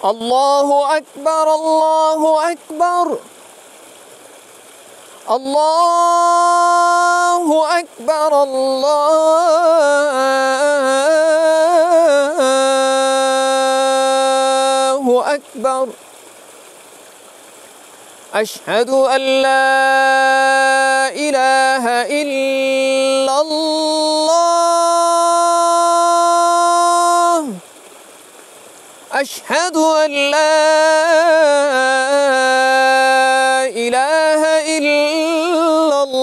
الله أكبر الله أكبر الله أكبر الله أكبر. أشهد أن لا إله إلا الله. أشهد أن لا إله إلا الله.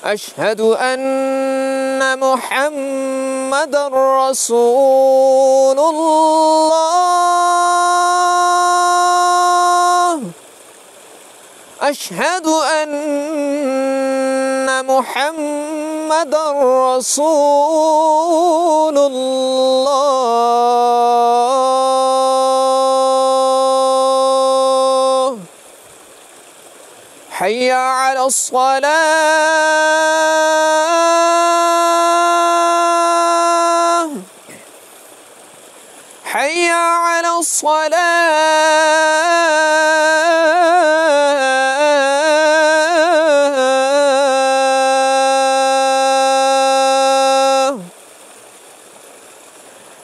أشهد أن محمدًا رسول الله. أشهد أن محمدًا رسول الله. حي على الصلاة. حي على الصلاة.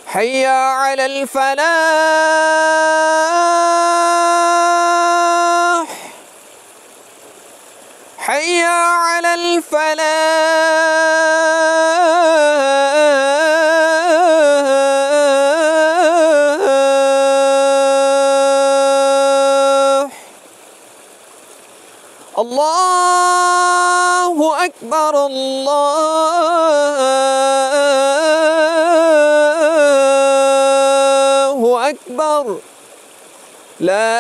حي على الفلاح. حي على الفلاح. الله أكبر الله أكبر. لا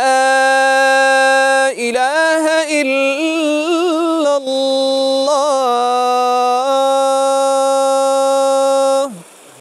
إله إلا